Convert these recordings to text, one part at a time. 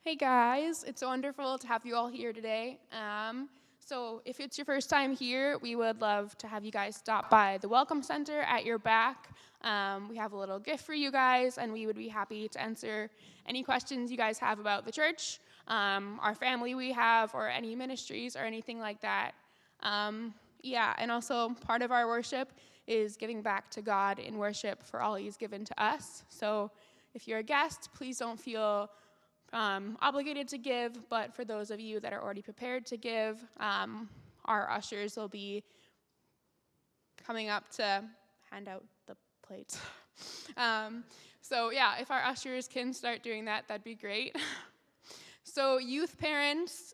Hey guys, it's wonderful to have you all here today. So if it's your first time here, we would love to have you guys stop by the Welcome Center at your back. We have a little gift for you guys, and we would be happy to answer any questions you guys have about the church, our family we have, or any ministries or anything like that. And also part of our worship is giving back to God in worship for all he's given to us. So if you're a guest, please don't feel obligated to give, but for those of you that are already prepared to give, our ushers will be coming up to hand out the plates. If our ushers can start doing that, that'd be great. So youth parents,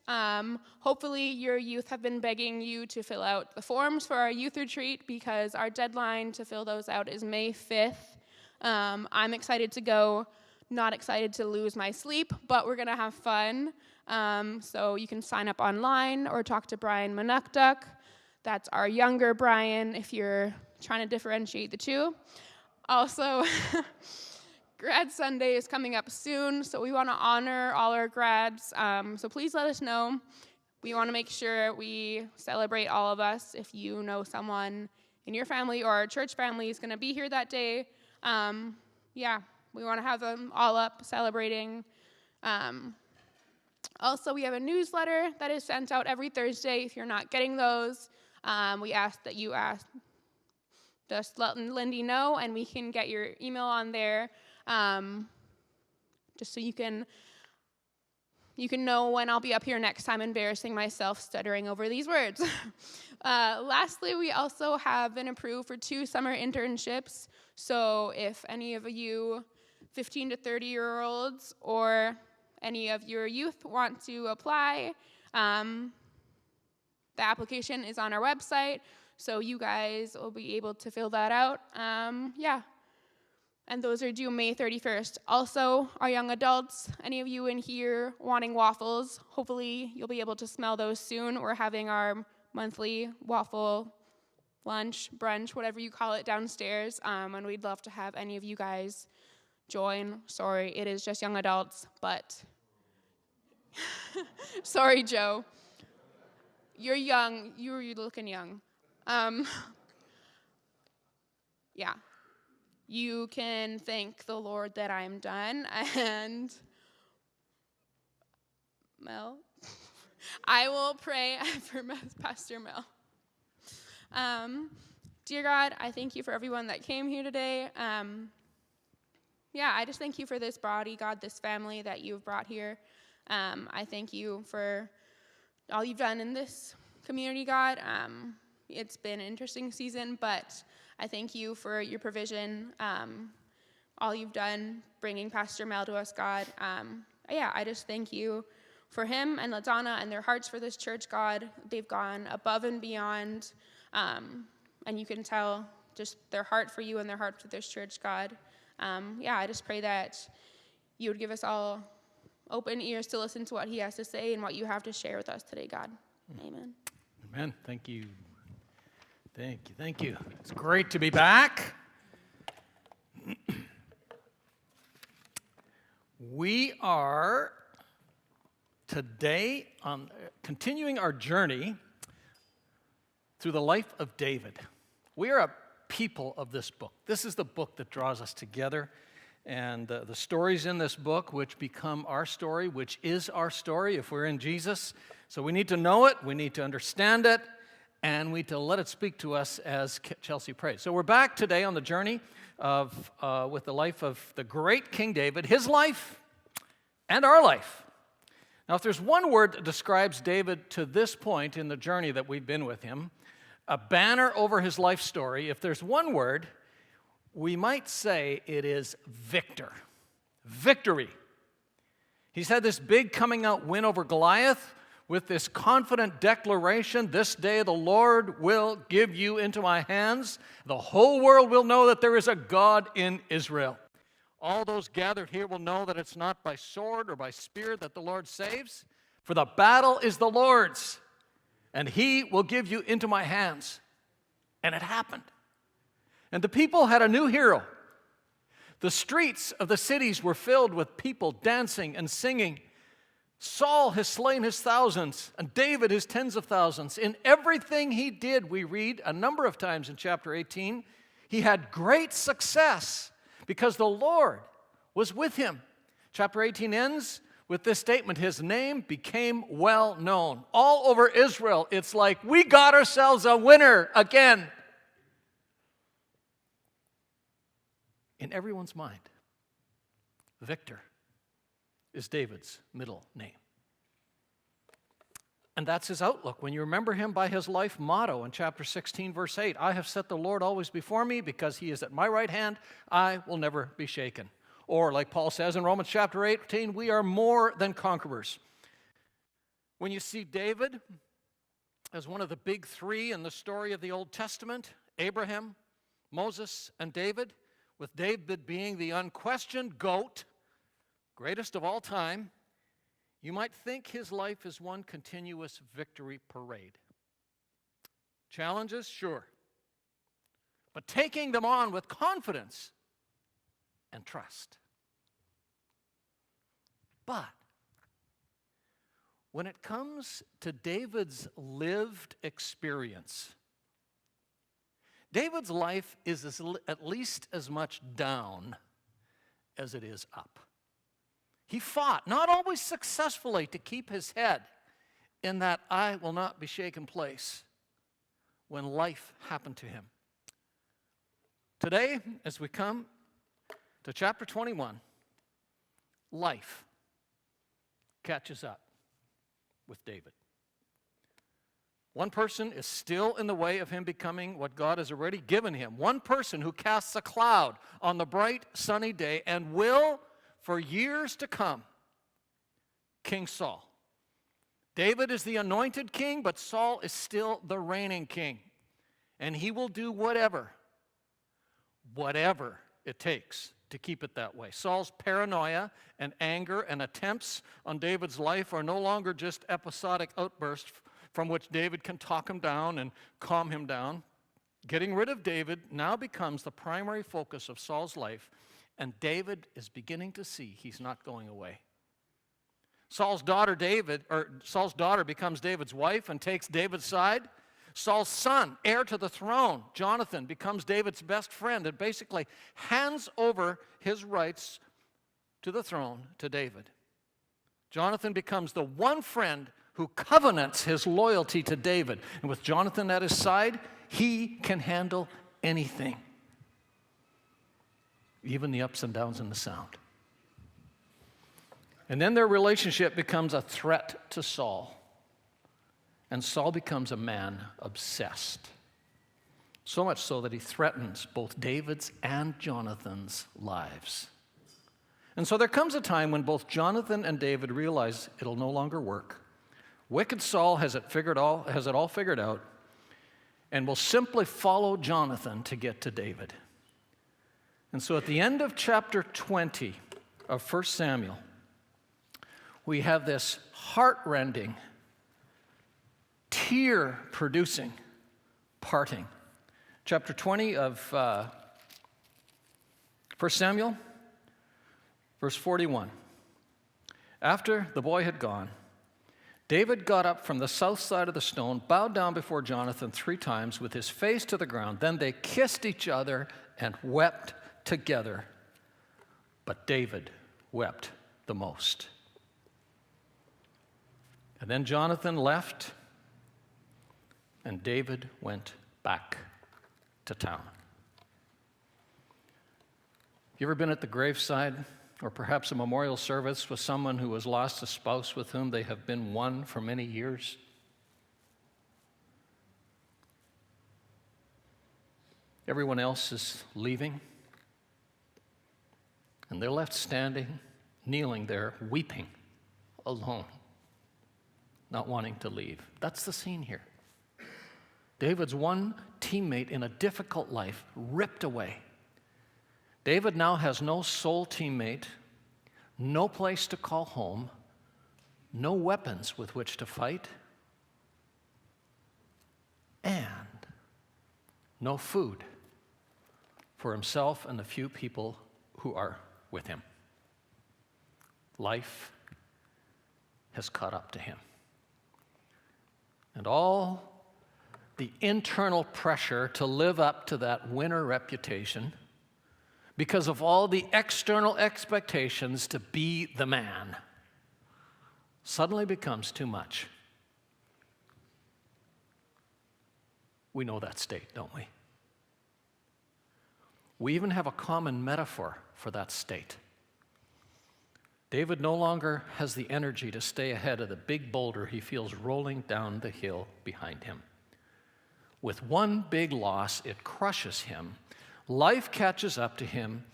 hopefully your youth have been begging you to fill out the forms for our youth retreat because our deadline to fill those out is May 5th. I'm excited to go. Not excited to lose my sleep, but we're going to have fun. So you can sign up online or talk to Brian Manukduk. That's our younger Brian if you're trying to differentiate the two. Also, Grad Sunday is coming up soon, so we want to honor all our grads. So please let us know. We want to make sure we celebrate all of us. If you know someone in your family or our church family is going to be here that day, we want to have them all up celebrating. Also, we have a newsletter that is sent out every Thursday. If you're not getting those, we ask that you just let Lindy know, and we can get your email on there, just so you can know when I'll be up here next time embarrassing myself stuttering over these words. Lastly, we also have been approved for 2 summer internships. So if any of you 15 to 30-year-olds or any of your youth want to apply, the application is on our website, so you guys will be able to fill that out. And those are due May 31st. Also, our young adults, any of you in here wanting waffles, hopefully you'll be able to smell those soon. We're having our monthly waffle lunch, brunch, whatever you call it, downstairs, and we'd love to have any of you guys join. Sorry, it is just young adults, but sorry, Joe. You're young. You're looking young. You can thank the Lord that I'm done. And Mel, I will pray for Pastor Mel. Dear God, I thank you for everyone that came here today. I just thank you for this body, God, this family that you've brought here. I thank you for all you've done in this community, God. It's been an interesting season, but I thank you for your provision, all you've done, bringing Pastor Mel to us, God. I just thank you for him and LaDonna and their hearts for this church, God. They've gone above and beyond, and you can tell just their heart for you and their heart for this church, God. I just pray that you would give us all open ears to listen to what he has to say and what you have to share with us today, God. Amen. Amen. Thank you. Thank you. It's great to be back. We are today continuing our journey through the life of David. We are a people of this book. This is the book that draws us together, and the stories in this book which become our story, which is our story if we're in Jesus. So we need to know it, we need to understand it, and we need to let it speak to us as Chelsea prayed. So we're back today on the journey with the life of the great King David, his life and our life. Now, if there's one word that describes David to this point in the journey that we've been with him, a banner over his life story, if there's one word, we might say it is victor. Victory. He's had this big coming out win over Goliath with this confident declaration, "This day the Lord will give you into my hands. The whole world will know that there is a God in Israel. All those gathered here will know that it's not by sword or by spear that the Lord saves, for the battle is the Lord's, and he will give you into my hands." And it happened. And the people had a new hero. The streets of the cities were filled with people dancing and singing. Saul has slain his thousands, and David his tens of thousands. In everything he did, we read a number of times in chapter 18, he had great success because the Lord was with him. Chapter 18 ends with this statement, his name became well known. All over Israel, it's like, we got ourselves a winner again. In everyone's mind, Victor is David's middle name. And that's his outlook. When you remember him by his life motto in chapter 16, verse 8, I have set the Lord always before me because he is at my right hand, I will never be shaken. Or like Paul says in Romans chapter 18, we are more than conquerors. When you see David as one of the big three in the story of the Old Testament, Abraham, Moses, and David, with David being the unquestioned GOAT, greatest of all time, you might think his life is one continuous victory parade. Challenges, sure, but taking them on with confidence and trust. But when it comes to David's lived experience, David's life is at least as much down as it is up. He fought, not always successfully, to keep his head in that I will not be shaken place when life happened to him. Today, as we come to chapter 21, life catches up with David. One person is still in the way of him becoming what God has already given him. One person who casts a cloud on the bright, sunny day and will, for years to come, King Saul. David is the anointed king, but Saul is still the reigning king. And he will do whatever it takes to keep it that way. Saul's paranoia and anger and attempts on David's life are no longer just episodic outbursts from which David can talk him down and calm him down. Getting rid of David now becomes the primary focus of Saul's life, and David is beginning to see he's not going away. Saul's daughter becomes David's wife and takes David's side. Saul's son, heir to the throne, Jonathan, becomes David's best friend and basically hands over his rights to the throne to David. Jonathan becomes the one friend who covenants his loyalty to David. And with Jonathan at his side, he can handle anything, even the ups and downs and the sound. And then their relationship becomes a threat to Saul. And Saul becomes a man obsessed. So much so that he threatens both David's and Jonathan's lives. And so there comes a time when both Jonathan and David realize it'll no longer work. Wicked Saul has it all figured out and will simply follow Jonathan to get to David. And so at the end of chapter 20 of 1 Samuel, we have this heart-rending, tear-producing parting. Chapter 20 of 1 Samuel, verse 41. After the boy had gone, David got up from the south side of the stone, bowed down before Jonathan 3 times with his face to the ground. Then they kissed each other and wept together. But David wept the most. And then Jonathan left, and David went back to town. You ever been at the graveside or perhaps a memorial service with someone who has lost a spouse with whom they have been one for many years? Everyone else is leaving, and they're left standing, kneeling there, weeping, alone, not wanting to leave. That's the scene here. David's one teammate in a difficult life ripped away. David now has no sole teammate, no place to call home, no weapons with which to fight, and no food for himself and the few people who are with him. Life has caught up to him. And all the internal pressure to live up to that winner reputation, because of all the external expectations to be the man, suddenly becomes too much. We know that state, don't we? We even have a common metaphor for that state. David no longer has the energy to stay ahead of the big boulder he feels rolling down the hill behind him. With one big loss, it crushes him. Life catches up to him,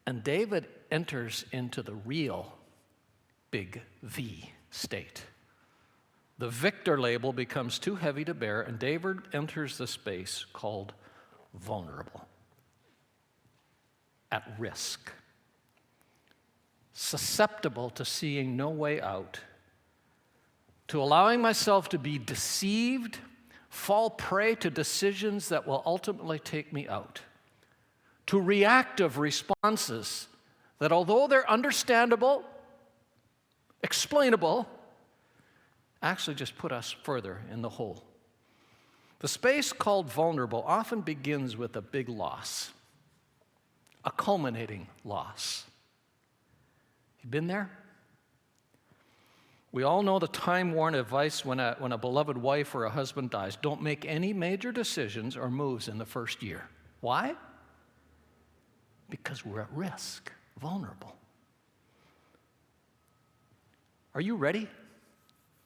and David enters into the real big V state. The victor label becomes too heavy to bear, and David enters the space called vulnerable, at risk, susceptible to seeing no way out, to allowing myself to be deceived, fall prey to decisions that will ultimately take me out, to reactive responses that, although they're understandable, explainable, actually just put us further in the hole. The space called vulnerable often begins with a big loss, a culminating loss. You been there? We all know the time-worn advice when a beloved wife or a husband dies: don't make any major decisions or moves in the first year. Why? Because we're at risk, vulnerable. Are you ready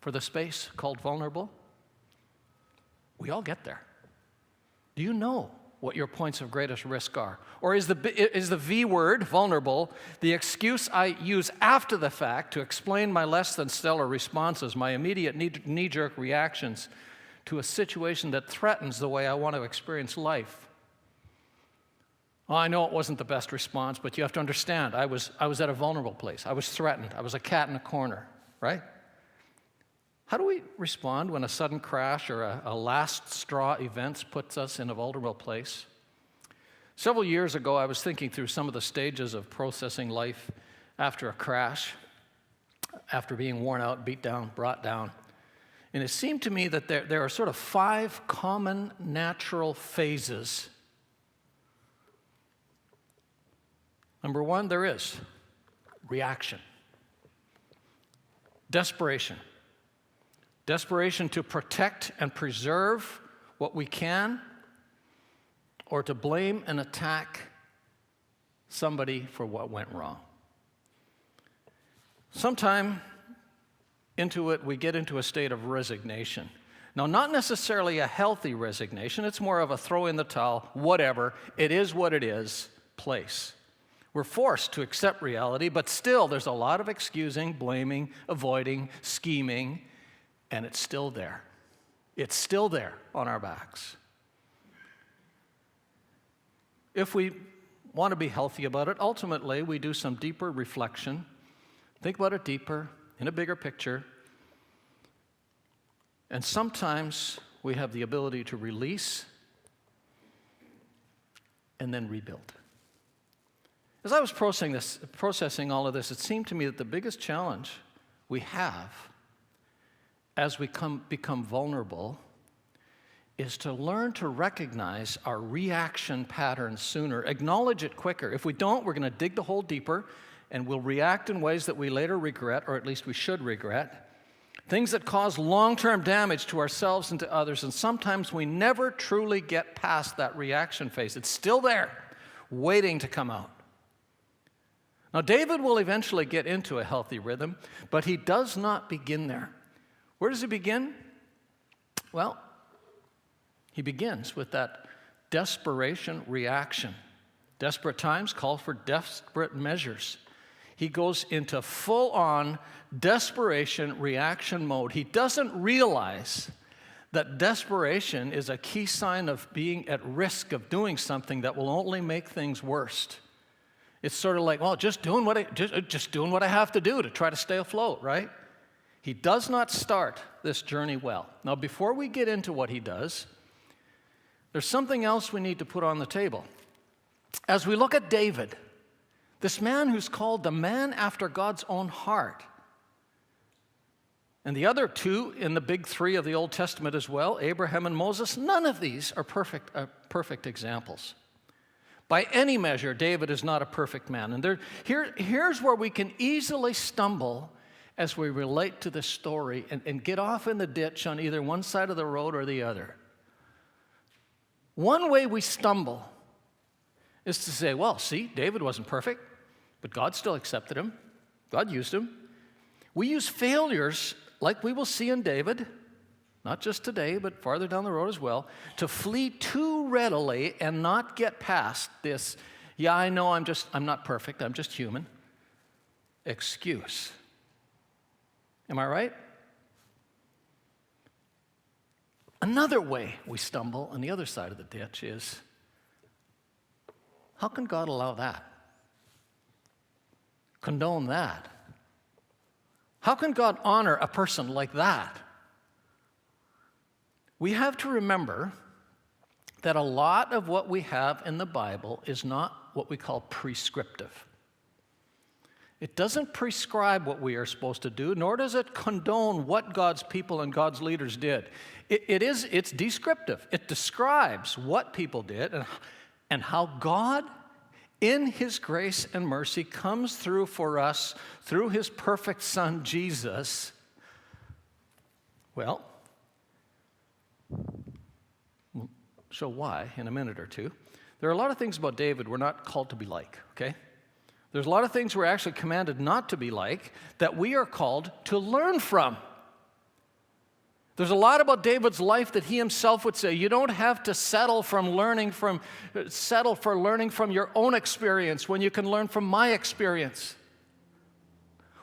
for the space called vulnerable? We all get there. Do you know what your points of greatest risk are? Or is the V word, vulnerable, the excuse I use after the fact to explain my less than stellar responses, my immediate knee-jerk reactions to a situation that threatens the way I want to experience life? Oh, I know it wasn't the best response, but you have to understand, I was at a vulnerable place. I was threatened. I was a cat in a corner, right? How do we respond when a sudden crash or a last straw event puts us in a vulnerable place? Several years ago, I was thinking through some of the stages of processing life after a crash, after being worn out, beat down, brought down. And it seemed to me that there are sort of 5 common natural phases. Number 1, there is reaction, desperation. Desperation to protect and preserve what we can, or to blame and attack somebody for what went wrong. Sometime into it, we get into a state of resignation. Now, not necessarily a healthy resignation. It's more of a throw in the towel, whatever, it is what it is place. We're forced to accept reality, but still there's a lot of excusing, blaming, avoiding, scheming, and it's still there. It's still there on our backs. If we want to be healthy about it, ultimately we do some deeper reflection, think about it deeper, in a bigger picture, and sometimes we have the ability to release and then rebuild. As I was processing all of this, it seemed to me that the biggest challenge we have as we become vulnerable is to learn to recognize our reaction patterns sooner, acknowledge it quicker. If we don't, we're going to dig the hole deeper, and we'll react in ways that we later regret, or at least we should regret, things that cause long-term damage to ourselves and to others, and sometimes we never truly get past that reaction phase. It's still there, waiting to come out. Now, David will eventually get into a healthy rhythm, but he does not begin there. Where does he begin? Well, he begins with that desperation reaction. Desperate times call for desperate measures. He goes into full-on desperation reaction mode. He doesn't realize that desperation is a key sign of being at risk of doing something that will only make things worse. It's sort of like, well, just doing what I have to do to try to stay afloat, right? He does not start this journey well. Now, before we get into what he does, there's something else we need to put on the table. As we look at David, this man who's called the man after God's own heart, And the other two in the big three of the Old Testament as well, Abraham and Moses, none of these are perfect examples. By any measure, David is not a perfect man. And here's where we can easily stumble as we relate to this story and get off in the ditch on either one side of the road or the other. One way we stumble is to say, well, see, David wasn't perfect, but God still accepted him. God used him. We use failures, like we will see in David, not just today, but farther down the road as well, to flee too readily and not get past this, yeah, I know I'm not perfect, I'm just human, excuse. Am I right? Another way we stumble on the other side of the ditch is, how can God allow that? Condone that? How can God honor a person like that? We have to remember that a lot of what we have in the Bible is not what we call prescriptive. It doesn't prescribe what we are supposed to do, nor does it condone what God's people and God's leaders did. It's descriptive. It describes what people did and how God, in His grace and mercy, comes through for us through His perfect Son, Jesus. Well, we'll show why in a minute or two. There are a lot of things about David we're not called to be like, okay? There's a lot of things we're actually commanded not to be like that we are called to learn from. There's a lot about David's life that he himself would say, you don't have to settle for learning from your own experience when you can learn from my experience.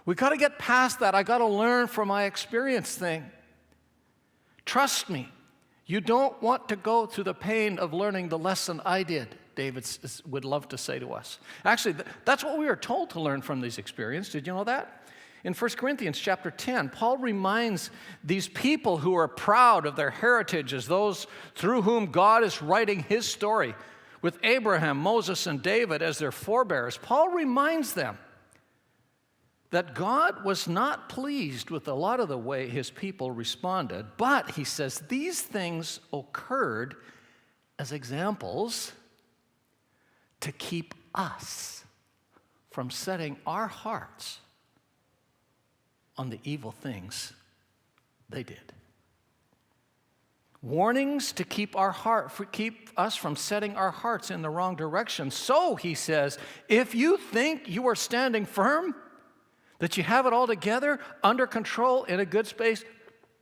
We got to get past that. I got to learn from my experience thing. Trust me, you don't want to go through the pain of learning the lesson I did, David would love to say to us. Actually, that's what we are told to learn from these experiences. Did you know that? In 1 Corinthians chapter 10, Paul reminds these people who are proud of their heritage as those through whom God is writing His story, with Abraham, Moses, and David as their forebears. Paul reminds them that God was not pleased with a lot of the way His people responded, but he says these things occurred as examples to keep us from setting our hearts on the evil things they did. Warnings to keep us from setting our hearts in the wrong direction. So, he says, if you think you are standing firm, that you have it all together, under control, in a good space,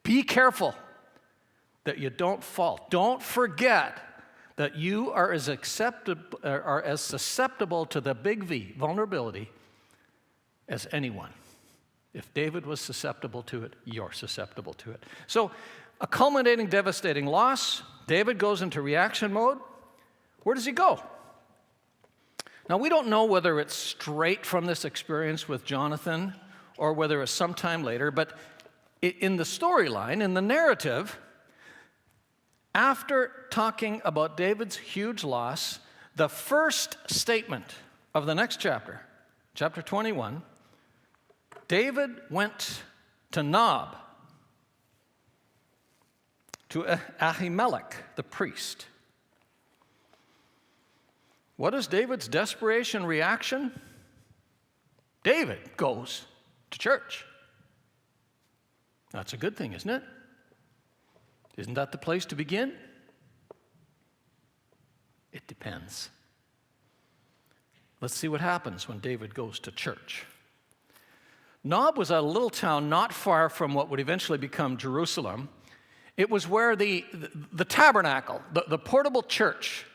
be careful that you don't fall. Don't forget that you are as susceptible to the big V, vulnerability, as anyone. If David was susceptible to it, you're susceptible to it. So, a culminating, devastating loss. David goes into reaction mode. Where does he go? Now, we don't know whether it's straight from this experience with Jonathan or whether it's sometime later, but in the storyline, in the narrative, after talking about David's huge loss, the first statement of the next chapter, chapter 21, David went to Nob, to Ahimelech, the priest. What is David's desperation reaction? David goes to church. That's a good thing, isn't it? Isn't that the place to begin? It depends. Let's see what happens when David goes to church. Nob was a little town not far from what would eventually become Jerusalem. It was where the tabernacle, the portable church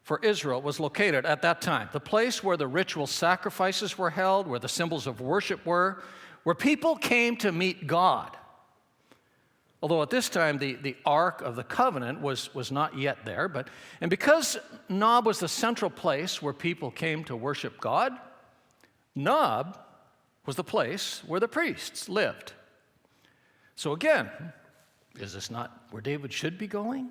for Israel, was located at that time. The place where the ritual sacrifices were held, where the symbols of worship were, where people came to meet God. Although at this time the Ark of the Covenant was not yet there, and because Nob was the central place where people came to worship God, Nob was the place where the priests lived. So again, is this not where David should be going?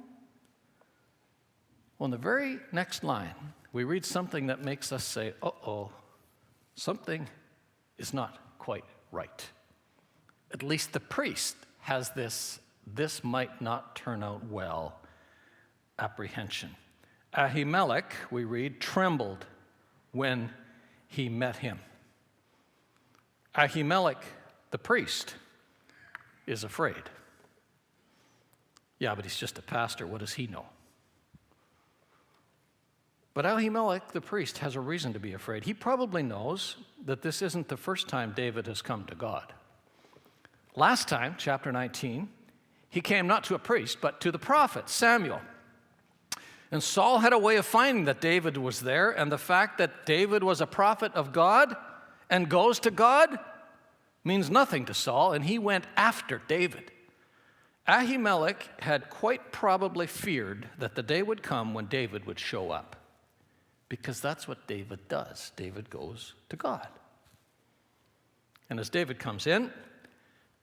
Well, in the very next line, we read something that makes us say, uh-oh, something is not quite right. at least the priest has this might not turn out well apprehension. Ahimelech, we read, trembled when he met him. Ahimelech, the priest, is afraid. Yeah, but he's just a pastor. What does he know? But Ahimelech, the priest, has a reason to be afraid. He probably knows that this isn't the first time David has come to God. Last time, chapter 19, he came not to a priest, but to the prophet, Samuel. And Saul had a way of finding that David was there, and the fact that David was a prophet of God and goes to God means nothing to Saul, and he went after David. Ahimelech had quite probably feared that the day would come when David would show up, because that's what David does. David goes to God. And as David comes in,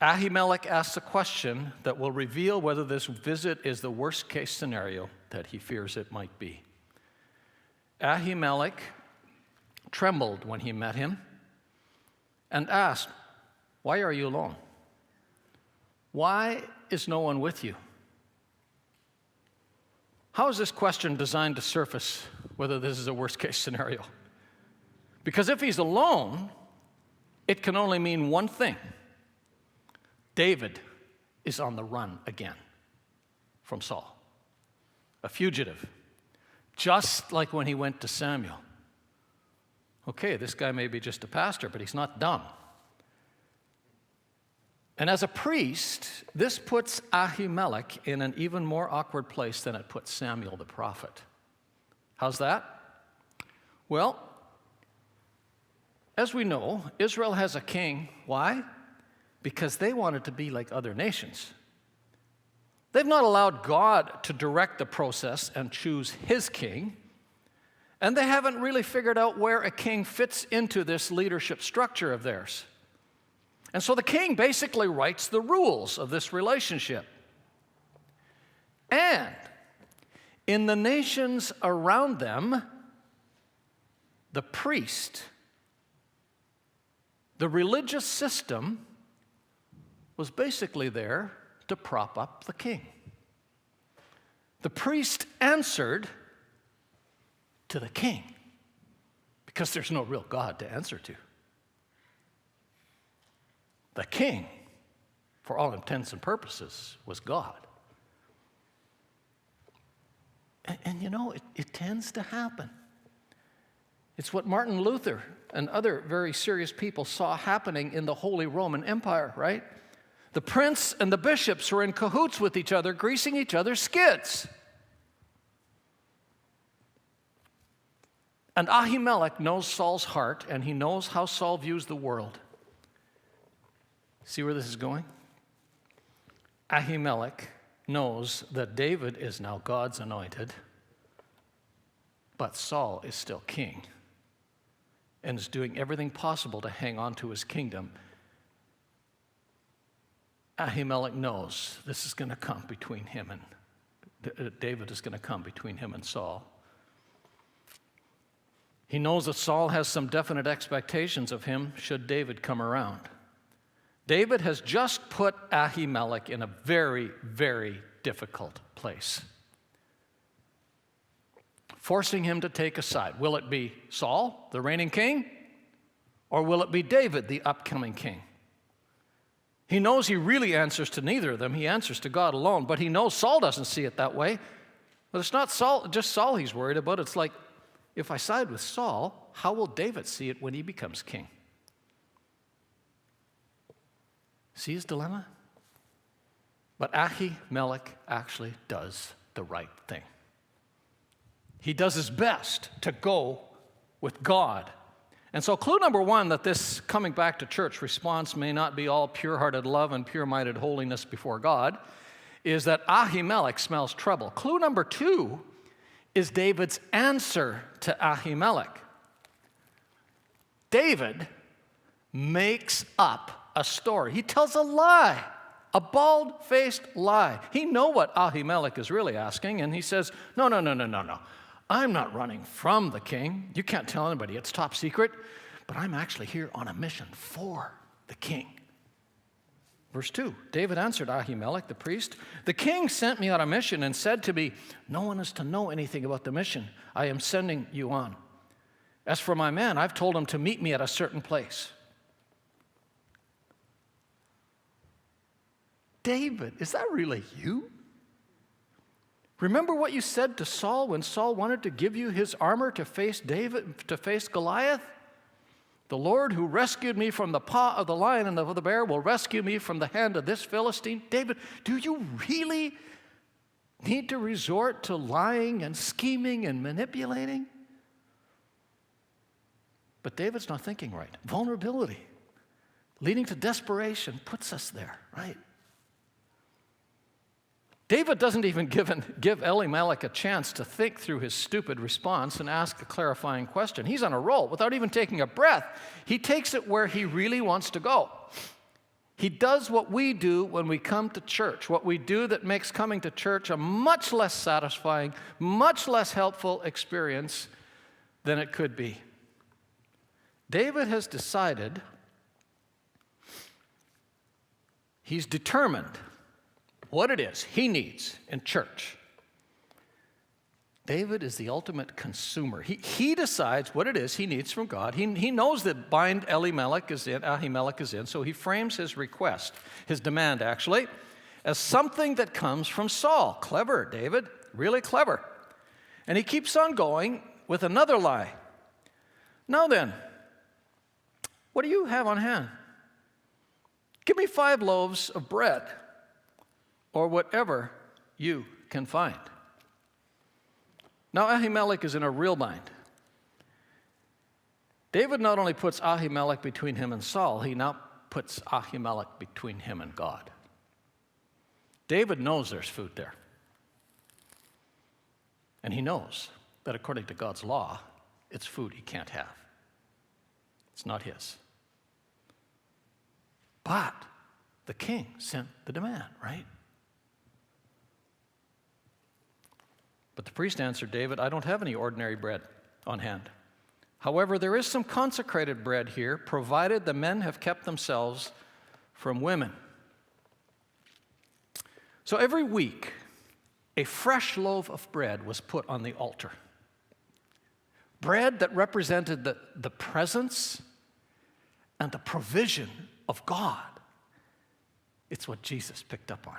Ahimelech asks a question that will reveal whether this visit is the worst case scenario that he fears it might be. Ahimelech trembled when he met him and asked, "Why are you alone? Why is no one with you?" How is this question designed to surface whether this is a worst case scenario? Because if he's alone, it can only mean one thing. David is on the run again from Saul, a fugitive, just like when he went to Samuel. Okay, this guy may be just a pastor, but he's not dumb. And as a priest, this puts Ahimelech in an even more awkward place than it put Samuel the prophet. How's that? Well, as we know, Israel has a king. Why? Because they wanted to be like other nations. They've not allowed God to direct the process and choose his king, and they haven't really figured out where a king fits into this leadership structure of theirs. And so the king basically writes the rules of this relationship. And in the nations around them, the priest, the religious system, was basically there to prop up the king. The priest answered to the king because there's no real God to answer to. The king, for all intents and purposes, was God. And you know, it tends to happen. It's what Martin Luther and other very serious people saw happening in the Holy Roman Empire, right? The prince and the bishops were in cahoots with each other, greasing each other's skids. And Ahimelech knows Saul's heart, and he knows how Saul views the world. See where this is going? Ahimelech knows that David is now God's anointed, but Saul is still king and is doing everything possible to hang on to his kingdom. Ahimelech knows this is going to come between him and David is going to come between him and Saul. He knows that Saul has some definite expectations of him should David come around. David has just put Ahimelech in a very, very difficult place, forcing him to take a side. Will it be Saul, the reigning king, or will it be David, the upcoming king? He knows he really answers to neither of them. He answers to God alone, but he knows Saul doesn't see it that way. But it's not just Saul he's worried about. It's like, if I side with Saul, how will David see it when he becomes king? See his dilemma? But Ahimelech actually does the right thing. He does his best to go with God. And so clue number one that this coming back to church response may not be all pure-hearted love and pure-minded holiness before God is that Ahimelech smells trouble. Clue number two is David's answer to Ahimelech. David makes up a story. He tells a lie, a bald-faced lie. He knows what Ahimelech is really asking, and he says, no. I'm not running from the king. You can't tell anybody. It's top secret. But I'm actually here on a mission for the king. Verse 2, David answered Ahimelech the priest, "The king sent me on a mission and said to me, 'No one is to know anything about the mission I am sending you on. As for my man, I've told him to meet me at a certain place.'" David, is that really you? Remember what you said to Saul when Saul wanted to give you his armor to face Goliath? "The Lord who rescued me from the paw of the lion and of the bear will rescue me from the hand of this Philistine." David, do you really need to resort to lying and scheming and manipulating? But David's not thinking right. Vulnerability, leading to desperation, puts us there, right? David doesn't even give Elimelech a chance to think through his stupid response and ask a clarifying question. He's on a roll. Without even taking a breath, he takes it where he really wants to go. He does what we do when we come to church, what we do that makes coming to church a much less satisfying, much less helpful experience than it could be. David has decided, he's determined what it is he needs in church. David is the ultimate consumer. He decides what it is he needs from God. He knows that Ahimelech is in, so he frames his request, his demand actually, as something that comes from Saul. Clever, David, really clever. And he keeps on going with another lie. "Now then, what do you have on hand? Give me 5 loaves of bread, or whatever you can find." Now Ahimelech is in a real bind. David not only puts Ahimelech between him and Saul, he now puts Ahimelech between him and God. David knows there's food there. And he knows that according to God's law, it's food he can't have. It's not his. But the king sent the demand, right? But the priest answered David, "I don't have any ordinary bread on hand. However, there is some consecrated bread here, provided the men have kept themselves from women." So every week, a fresh loaf of bread was put on the altar. Bread that represented the presence and the provision of God. It's what Jesus picked up on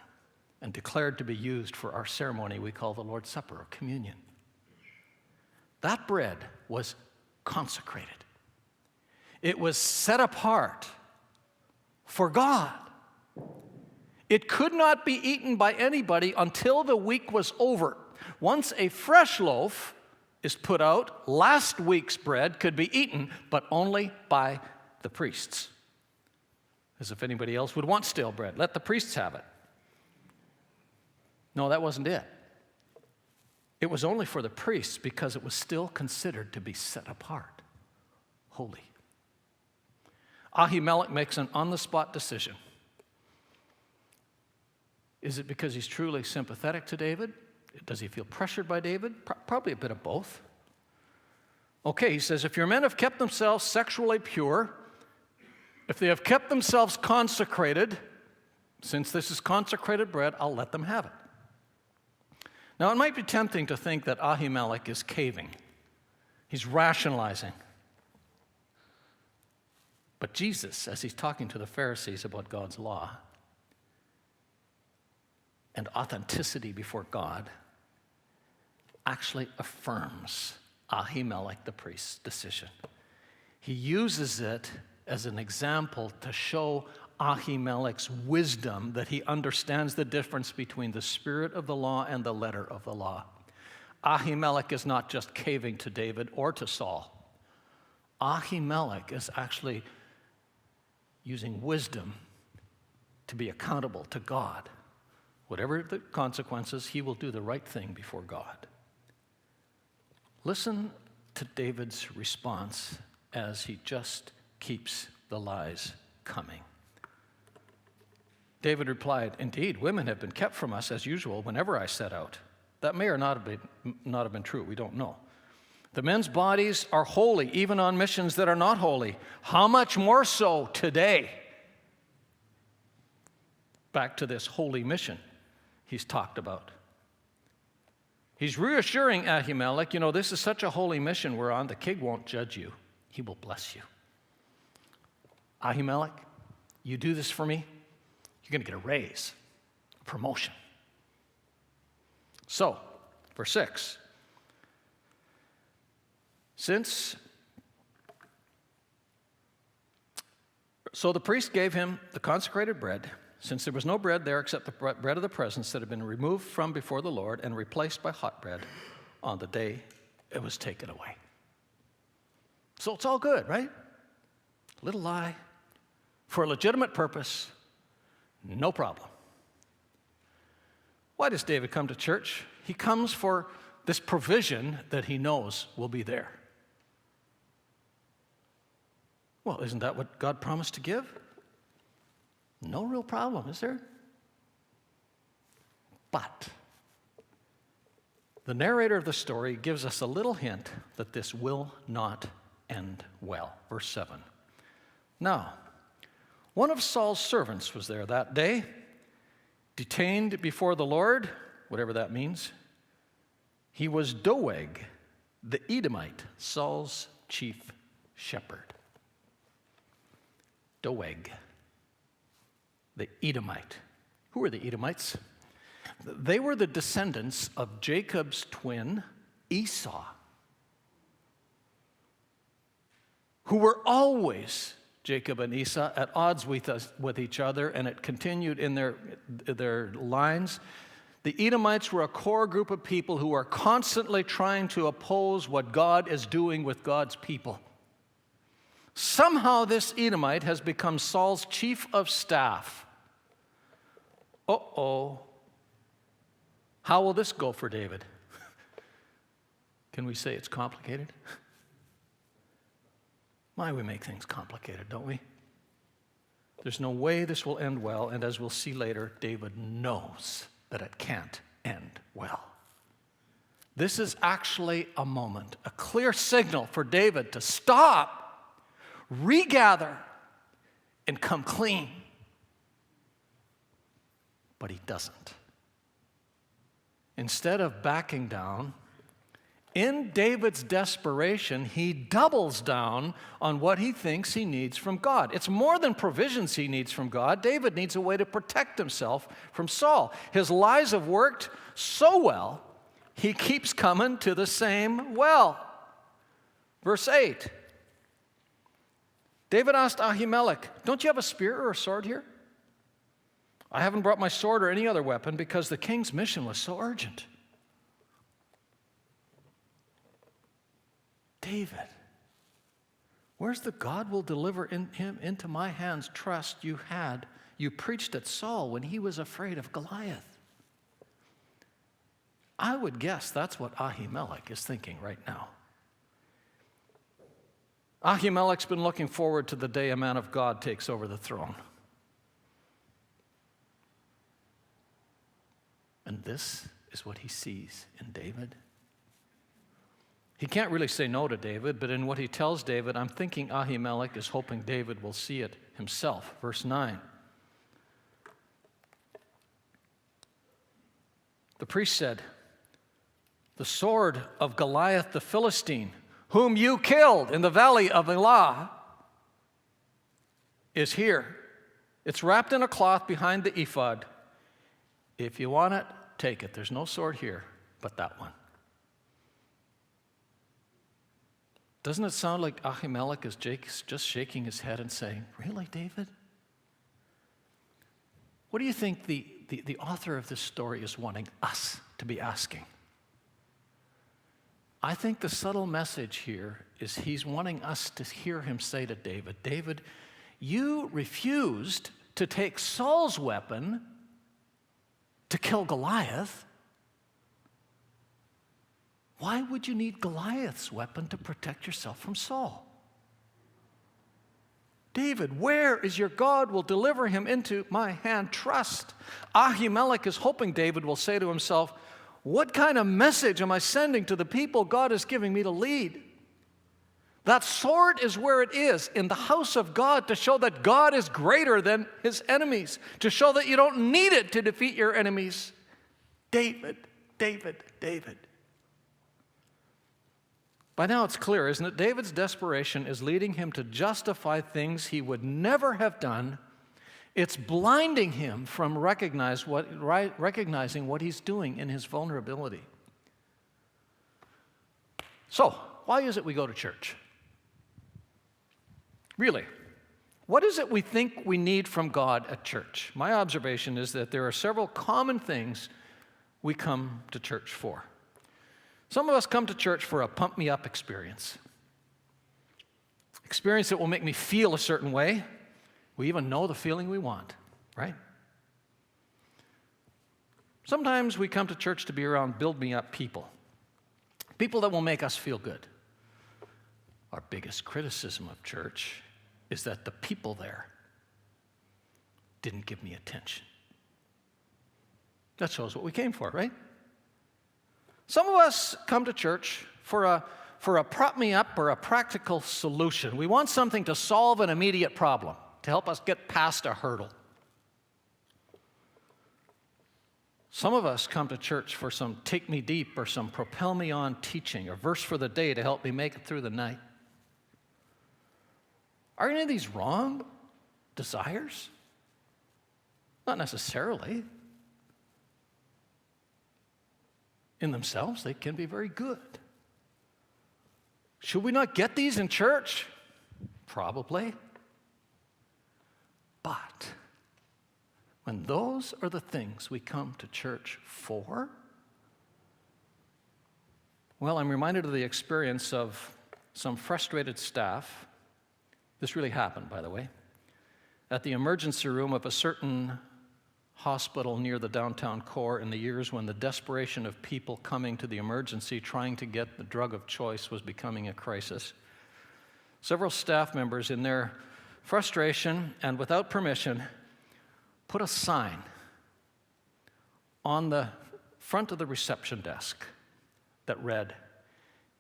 and declared to be used for our ceremony we call the Lord's Supper or communion. That bread was consecrated. It was set apart for God. It could not be eaten by anybody until the week was over. Once a fresh loaf is put out, last week's bread could be eaten, but only by the priests. As if anybody else would want stale bread. Let the priests have it. No, that wasn't it. It was only for the priests because it was still considered to be set apart, holy. Ahimelech makes an on-the-spot decision. Is it because he's truly sympathetic to David? Does he feel pressured by David? Probably a bit of both. Okay, he says, if your men have kept themselves sexually pure, if they have kept themselves consecrated, since this is consecrated bread, I'll let them have it. Now, it might be tempting to think that Ahimelech is caving. He's rationalizing. But Jesus, as he's talking to the Pharisees about God's law and authenticity before God, actually affirms Ahimelech the priest's decision. He uses it as an example to show Ahimelech's wisdom, that he understands the difference between the spirit of the law and the letter of the law. Ahimelech is not just caving to David or to Saul. Ahimelech is actually using wisdom to be accountable to God. Whatever the consequences, he will do the right thing before God. Listen to David's response as he just keeps the lies coming. David replied, "Indeed, women have been kept from us as usual whenever I set out." That may or not have been true. We don't know. "The men's bodies are holy, even on missions that are not holy. How much more so today?" back to this holy mission he's talked about. He's reassuring Ahimelech, this is such a holy mission we're on, the king won't judge you. He will bless you. Ahimelech, you do this for me, you're going to get a raise, a promotion. So, verse 6. So the priest gave him the consecrated bread, since there was no bread there except the bread of the presence that had been removed from before the Lord and replaced by hot bread on the day it was taken away. So it's all good, right? Little lie for a legitimate purpose, no problem. Why does David come to church? He comes for this provision that he knows will be there. Well, isn't that what God promised to give? No real problem, is there? But the narrator of the story gives us a little hint that this will not end well. Verse 7. Now, one of Saul's servants was there that day, detained before the Lord, whatever that means. He was Doeg, the Edomite, Saul's chief shepherd. Doeg, the Edomite. Who were the Edomites? They were the descendants of Jacob's twin, Esau, who were always, Jacob and Esau, at odds with each other, and it continued in their lines. The Edomites were a core group of people who are constantly trying to oppose what God is doing with God's people. Somehow this Edomite has become Saul's chief of staff. Uh-oh. How will this go for David? Can we say it's complicated? My, we make things complicated, don't we? There's no way this will end well, and as we'll see later, David knows that it can't end well. This is actually a moment, a clear signal for David to stop, regather, and come clean. But he doesn't. Instead of backing down, in David's desperation, he doubles down on what he thinks he needs from God. It's more than provisions he needs from God. David needs a way to protect himself from Saul. His lies have worked so well, he keeps coming to the same well. Verse 8. David asked Ahimelech, "Don't you have a spear or a sword here?" "I haven't brought my sword or any other weapon because the king's mission was so urgent." David, where's the God will deliver him into my hands trust you preached at Saul when he was afraid of Goliath? I would guess that's what Ahimelech is thinking right now. Ahimelech's been looking forward to the day a man of God takes over the throne. And this is what he sees in David. He can't really say no to David, but in what he tells David, I'm thinking Ahimelech is hoping David will see it himself. Verse 9. The priest said, "The sword of Goliath the Philistine, whom you killed in the valley of Elah, is here. It's wrapped in a cloth behind the ephod. If you want it, take it. There's no sword here but that one." Doesn't it sound like Ahimelech is just shaking his head and saying, "Really, David?" What do you think the author of this story is wanting us to be asking? I think the subtle message here is he's wanting us to hear him say to David, "David, you refused to take Saul's weapon to kill Goliath. Why would you need Goliath's weapon to protect yourself from Saul? David, where is your God will deliver him into my hand? Trust." Ahimelech is hoping David will say to himself, "What kind of message am I sending to the people God is giving me to lead?" That sword is where it is, in the house of God, to show that God is greater than his enemies, to show that you don't need it to defeat your enemies. David, David, David. By now it's clear, isn't it? David's desperation is leading him to justify things he would never have done. It's blinding him from recognizing what he's doing in his vulnerability. So, why is it we go to church? Really, what is it we think we need from God at church? My observation is that there are several common things we come to church for. Some of us come to church for a pump-me-up experience. Experience that will make me feel a certain way. We even know the feeling we want, right? Sometimes we come to church to be around build-me-up people. People that will make us feel good. Our biggest criticism of church is that the people there didn't give me attention. That shows what we came for, right? Some of us come to church for a prop-me-up or a practical solution. We want something to solve an immediate problem, to help us get past a hurdle. Some of us come to church for some take me deep or some propel me on teaching or verse for the day to help me make it through the night. Are any of these wrong desires? Not necessarily. In themselves, they can be very good. Should we not get these in church? Probably. But when those are the things we come to church for, well, I'm reminded of the experience of some frustrated staff. This really happened, by the way, at the emergency room of a certain hospital near the downtown core in the years when the desperation of people coming to the emergency trying to get the drug of choice was becoming a crisis. Several staff members, in their frustration and without permission, put a sign on the front of the reception desk that read,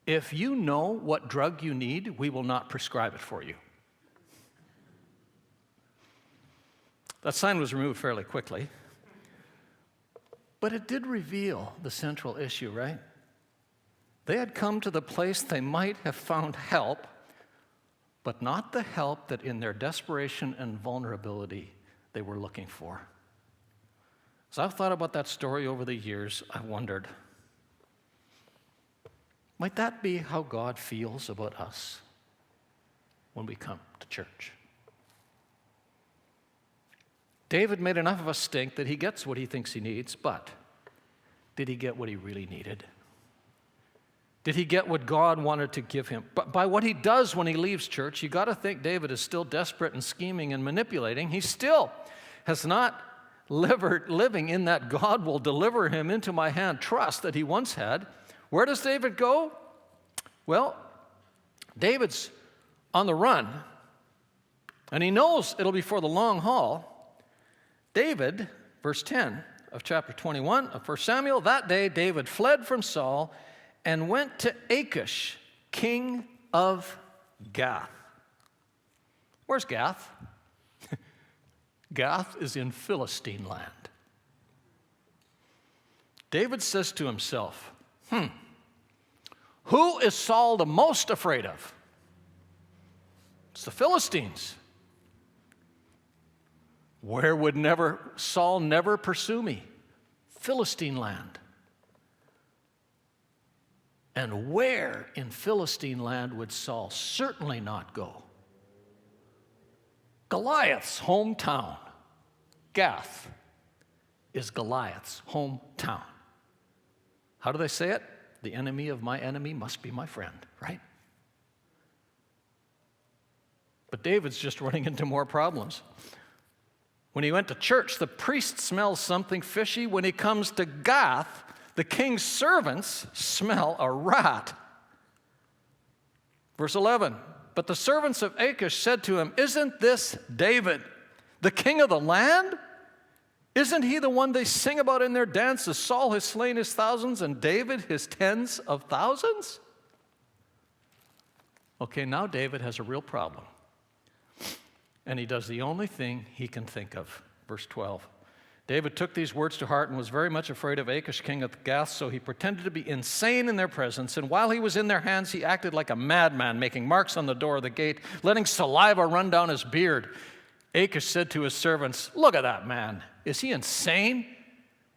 "If you know what drug you need, we will not prescribe it for you." That sign was removed fairly quickly, but it did reveal the central issue, right? They had come to the place they might have found help, but not the help that in their desperation and vulnerability they were looking for. As I've thought about that story over the years, I wondered, might that be how God feels about us when we come to church? David made enough of a stink that he gets what he thinks he needs, but did he get what he really needed? Did he get what God wanted to give him? But by what he does when he leaves church, you got to think David is still desperate and scheming and manipulating. He still has not living in that God will deliver him into my hand trust that he once had. Where does David go? Well, David's on the run, and he knows it'll be for the long haul. David, verse 10 of chapter 21 of 1 Samuel, that day David fled from Saul and went to Achish, king of Gath. Where's Gath? Gath is in Philistine land. David says to himself, who is Saul the most afraid of? It's the Philistines. Where would Saul never pursue me? Philistine land. And where in Philistine land would Saul certainly not go? Goliath's hometown. Gath is Goliath's hometown. How do they say it? The enemy of my enemy must be my friend, right? But David's just running into more problems. When he went to church, the priest smells something fishy. When he comes to Gath, the king's servants smell a rat. Verse 11, but the servants of Achish said to him, isn't this David, the king of the land? Isn't he the one they sing about in their dances? Saul has slain his thousands and David his tens of thousands? Okay, now David has a real problem. And he does the only thing he can think of. Verse 12. David took these words to heart and was very much afraid of Achish, king of Gath, so he pretended to be insane in their presence. And while he was in their hands, he acted like a madman, making marks on the door of the gate, letting saliva run down his beard. Achish said to his servants, "Look at that man. Is he insane?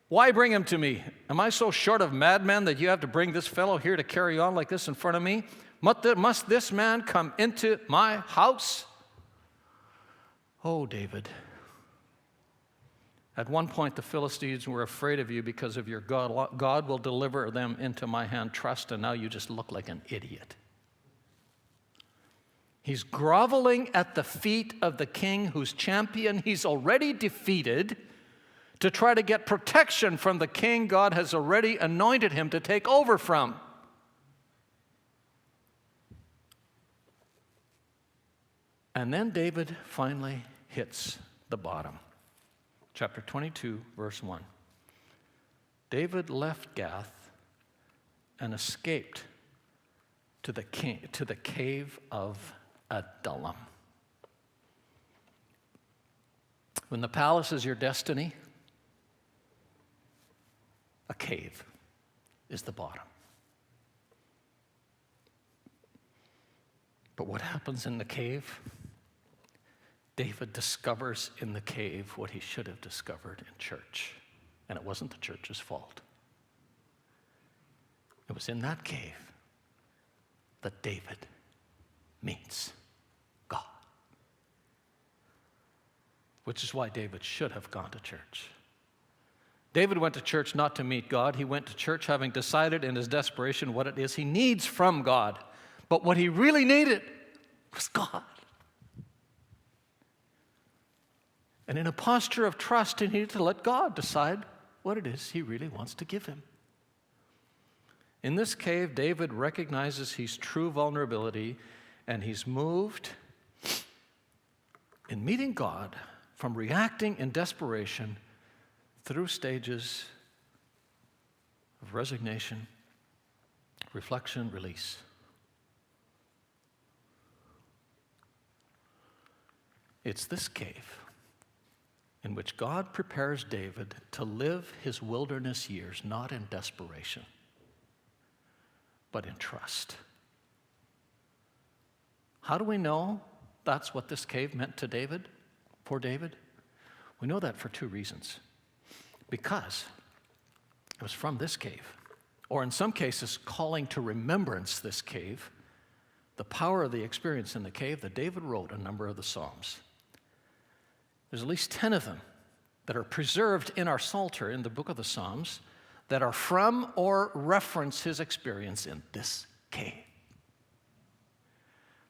Why bring him to me? Am I so short of madmen that you have to bring this fellow here to carry on like this in front of me? Must this man come into my house?" Oh, David. At one point, the Philistines were afraid of you because of your God. God will deliver them into my hand. Trust, and now you just look like an idiot. He's groveling at the feet of the king whose champion he's already defeated to try to get protection from the king God has already anointed him to take over from. And then David finally hits the bottom. Chapter 22, verse 1. David left Gath and escaped to the cave of Adullam. When the palace is your destiny, a cave is the bottom. But what happens in the cave? David discovers in the cave what he should have discovered in church. And it wasn't the church's fault. It was in that cave that David meets God. Which is why David should have gone to church. David went to church not to meet God. He went to church having decided in his desperation what it is he needs from God. But what he really needed was God. And in a posture of trust, he needed to let God decide what it is he really wants to give him. In this cave, David recognizes his true vulnerability, and he's moved in meeting God from reacting in desperation through stages of resignation, reflection, release. It's this cave in which God prepares David to live his wilderness years not in desperation, but in trust. How do we know that's what this cave meant to David, for David? We know that for two reasons. Because it was from this cave, or in some cases, calling to remembrance this cave, the power of the experience in the cave, that David wrote a number of the Psalms. There's at least 10 of them that are preserved in our Psalter in the book of the Psalms that are from or reference his experience in this cave.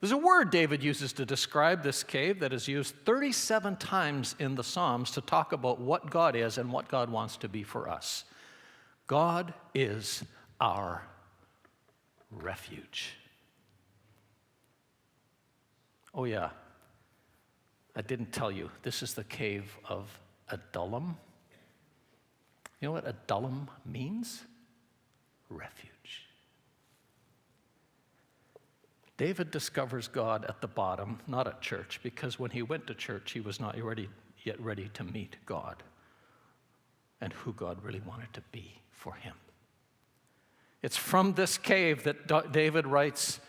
There's a word David uses to describe this cave that is used 37 times in the Psalms to talk about what God is and what God wants to be for us. God is our refuge. Oh yeah, I didn't tell you, this is the cave of Adullam. You know what Adullam means? Refuge. David discovers God at the bottom, not at church, because when he went to church, he was not yet ready to meet God and who God really wanted to be for him. It's from this cave that David writes,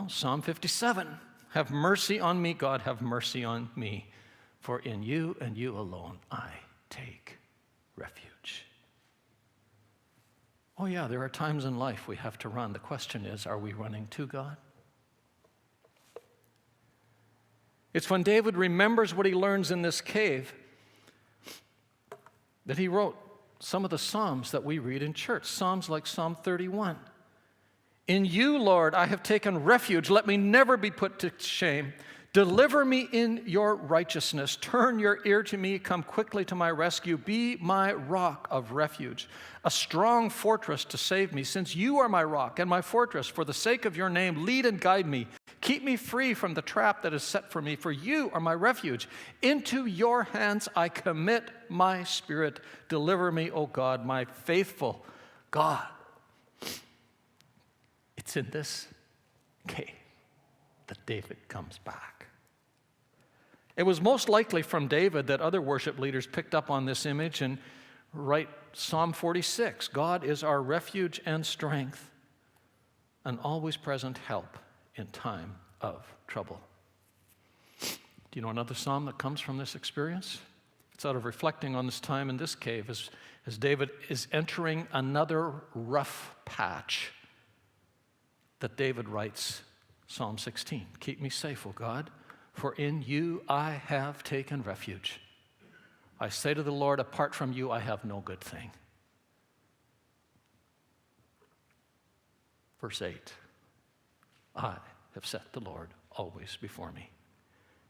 Psalm 57. Have mercy on me, God, have mercy on me, for in you and you alone I take refuge. Oh yeah, there are times in life we have to run. The question is, are we running to God? It's when David remembers what he learns in this cave that he wrote some of the Psalms that we read in church. Psalms like Psalm 31. In you, Lord, I have taken refuge. Let me never be put to shame. Deliver me in your righteousness. Turn your ear to me. Come quickly to my rescue. Be my rock of refuge, a strong fortress to save me. Since you are my rock and my fortress, for the sake of your name, lead and guide me. Keep me free from the trap that is set for me, for you are my refuge. Into your hands I commit my spirit. Deliver me, O God, my faithful God. It's in this cave that David comes back. It was most likely from David that other worship leaders picked up on this image and write Psalm 46. God is our refuge and strength, an always present help in time of trouble. Do you know another psalm that comes from this experience? It's out of reflecting on this time in this cave as David is entering another rough patch that David writes Psalm 16. Keep me safe, O God, for in you I have taken refuge. I say to the Lord, apart from you I have no good thing. Verse 8, I have set the Lord always before me.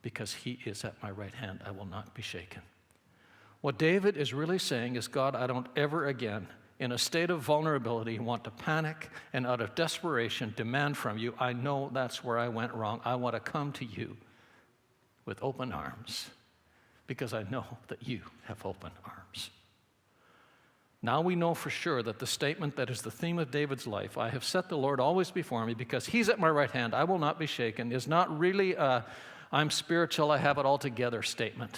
Because he is at my right hand, I will not be shaken. What David is really saying is, God, I don't ever again, in a state of vulnerability, want to panic and out of desperation demand from you. I know that's where I went wrong. I want to come to you with open arms because I know that you have open arms. Now we know for sure that the statement that is the theme of David's life, I have set the Lord always before me because he's at my right hand, I will not be shaken, is not really a I'm spiritual, I have it all together statement.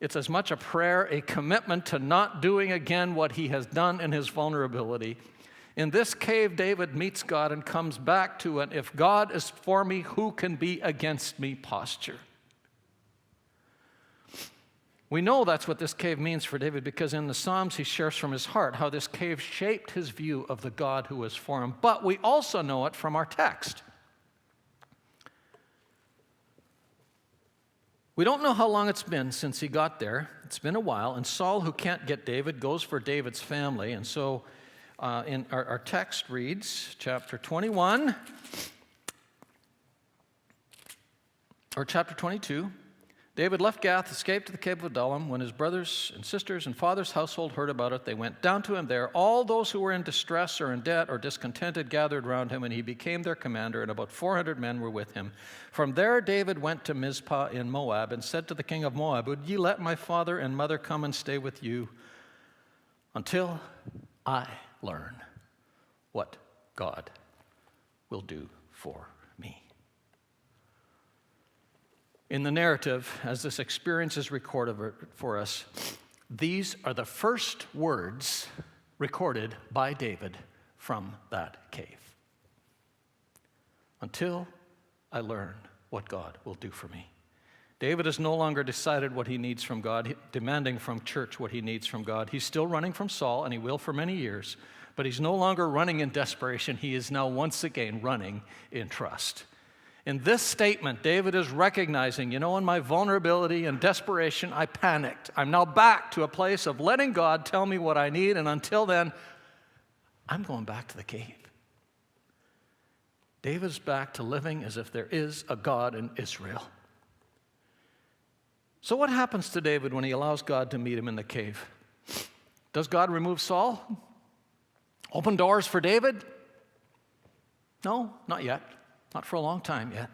It's as much a prayer, a commitment to not doing again what he has done in his vulnerability. In this cave, David meets God and comes back to an if God is for me, who can be against me posture. We know that's what this cave means for David because in the Psalms he shares from his heart how this cave shaped his view of the God who is for him. But we also know it from our text. We don't know how long it's been since he got there. It's been a while. And Saul, who can't get David, goes for David's family. And so in our text reads, chapter 21, or chapter 22, David left Gath, escaped to the cave of Adullam. When his brothers and sisters and father's household heard about it, they went down to him there. All those who were in distress or in debt or discontented gathered round him, and he became their commander, and about 400 men were with him. From there David went to Mizpah in Moab and said to the king of Moab, would ye let my father and mother come and stay with you until I learn what God will do for me? In the narrative, as this experience is recorded for us, these are the first words recorded by David from that cave. Until I learn what God will do for me. David has no longer decided what he needs from God, demanding from church what he needs from God. He's still running from Saul, and he will for many years, but he's no longer running in desperation. He is now once again running in trust. In this statement, David is recognizing, in my vulnerability and desperation, I panicked. I'm now back to a place of letting God tell me what I need, and until then, I'm going back to the cave. David's back to living as if there is a God in Israel. So what happens to David when he allows God to meet him in the cave? Does God remove Saul? Open doors for David? No, not yet. Not for a long time yet.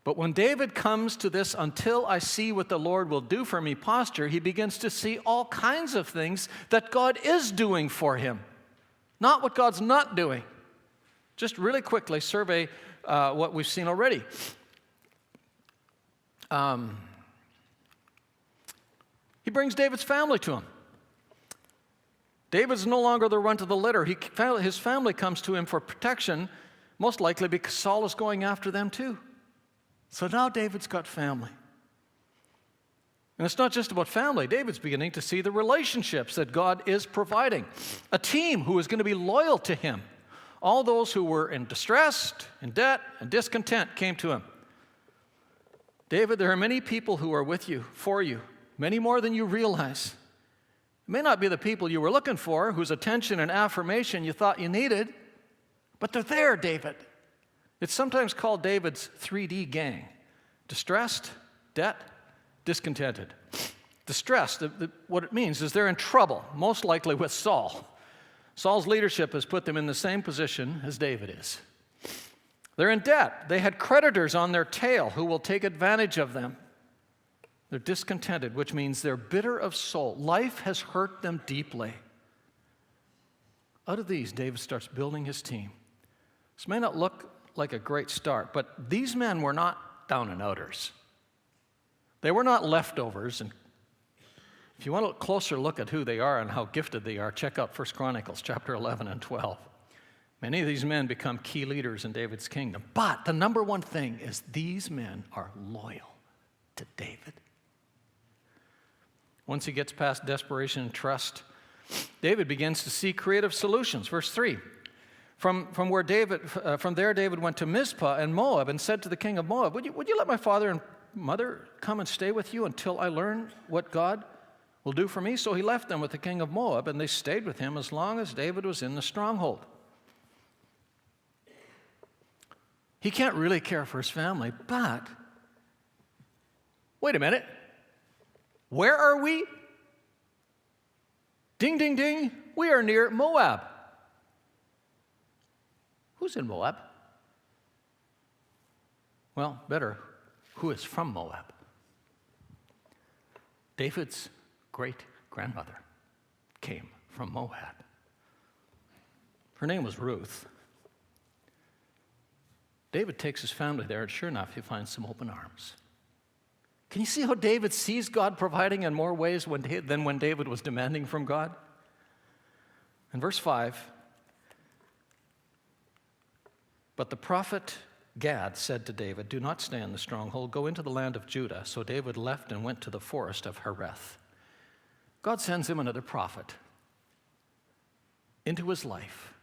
But when David comes to this until I see what the Lord will do for me posture, he begins to see all kinds of things that God is doing for him, not what God's not doing. Just really quickly survey what we've seen already. He brings David's family to him. David's no longer the runt of the litter. His family comes to him for protection, most likely because Saul is going after them too. So now David's got family. And it's not just about family. David's beginning to see the relationships that God is providing. A team who is going to be loyal to him. All those who were in distress, in debt, and discontent came to him. David, there are many people who are with you, for you, many more than you realize. It may not be the people you were looking for, whose attention and affirmation you thought you needed, but they're there, David. It's sometimes called David's 3D gang. Distressed, debt, discontented. Distressed, what it means is they're in trouble, most likely with Saul. Saul's leadership has put them in the same position as David is. They're in debt. They had creditors on their tail who will take advantage of them. They're discontented, which means they're bitter of soul. Life has hurt them deeply. Out of these, David starts building his team. This may not look like a great start, but these men were not down and outers. They were not leftovers. And if you want a closer look at who they are and how gifted they are, check out 1 Chronicles chapter 11 and 12. Many of these men become key leaders in David's kingdom. But the number one thing is these men are loyal to David. Once he gets past desperation and trust, David begins to see creative solutions. Verse 3. From there David went to Mizpah and Moab and said to the king of Moab, would you let my father and mother come and stay with you until I learn what God will do for me? So he left them with the king of Moab, and they stayed with him as long as David was in the stronghold. He can't really care for his family, but wait a minute. Where are we? Ding, ding, ding. We are near Moab. Who's in Moab? Well, better, who is from Moab? David's great-grandmother came from Moab. Her name was Ruth. David takes his family there, and sure enough, he finds some open arms. Can you see how David sees God providing in more ways than when David was demanding from God? In verse 5, but the prophet Gad said to David, do not stay in the stronghold, go into the land of Judah. So David left and went to the forest of Hereth. God sends him another prophet into his life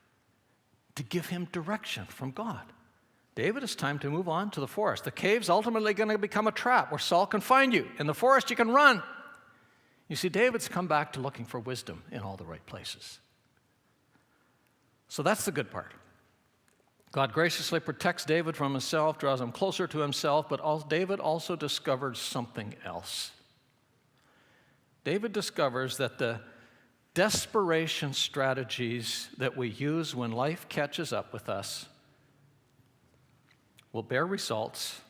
to give him direction from God. David, it's time to move on to the forest. The cave's ultimately going to become a trap where Saul can find you. In the forest, you can run. You see, David's come back to looking for wisdom in all the right places. So that's the good part. God graciously protects David from himself, draws him closer to himself, but David also discovers something else. David discovers that the desperation strategies that we use when life catches up with us will bear results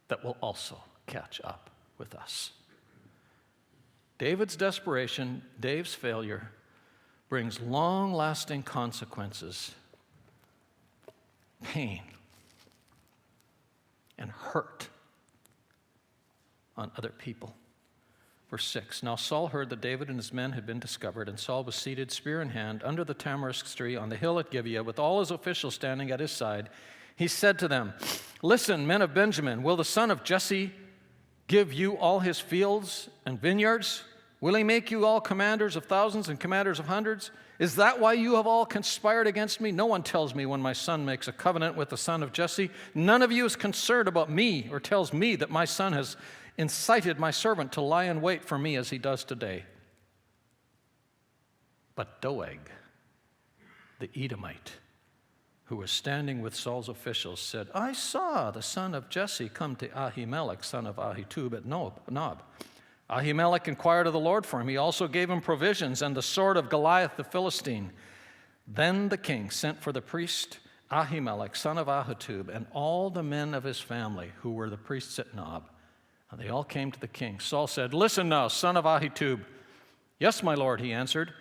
that will also catch up with us. David's desperation, Dave's failure, brings long-lasting consequences, pain, and hurt on other people. Verse 6, now Saul heard that David and his men had been discovered, and Saul was seated, spear in hand, under the tamarisk tree on the hill at Gibeah, with all his officials standing at his side. He said to them, listen, men of Benjamin, will the son of Jesse give you all his fields and vineyards? Will he make you all commanders of thousands and commanders of hundreds? Is that why you have all conspired against me? No one tells me when my son makes a covenant with the son of Jesse. None of you is concerned about me or tells me that my son has incited my servant to lie in wait for me as he does today. But Doeg, the Edomite, who was standing with Saul's officials, said, I saw the son of Jesse come to Ahimelech, son of Ahitub, at Nob. Ahimelech inquired of the Lord for him. He also gave him provisions and the sword of Goliath the Philistine. Then the king sent for the priest Ahimelech, son of Ahitub, and all the men of his family who were the priests at Nob. And they all came to the king. Saul said, listen now, son of Ahitub. Yes, my lord, he answered.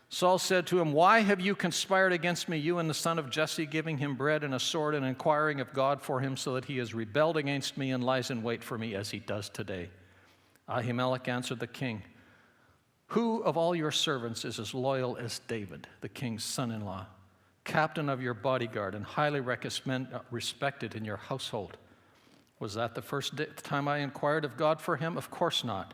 Saul said to him, why have you conspired against me, you and the son of Jesse, giving him bread and a sword and inquiring of God for him, so that he has rebelled against me and lies in wait for me as he does today? Ahimelech answered the king, who of all your servants is as loyal as David, the king's son-in-law, captain of your bodyguard and highly respected in your household? Was that the first time I inquired of God for him? Of course not.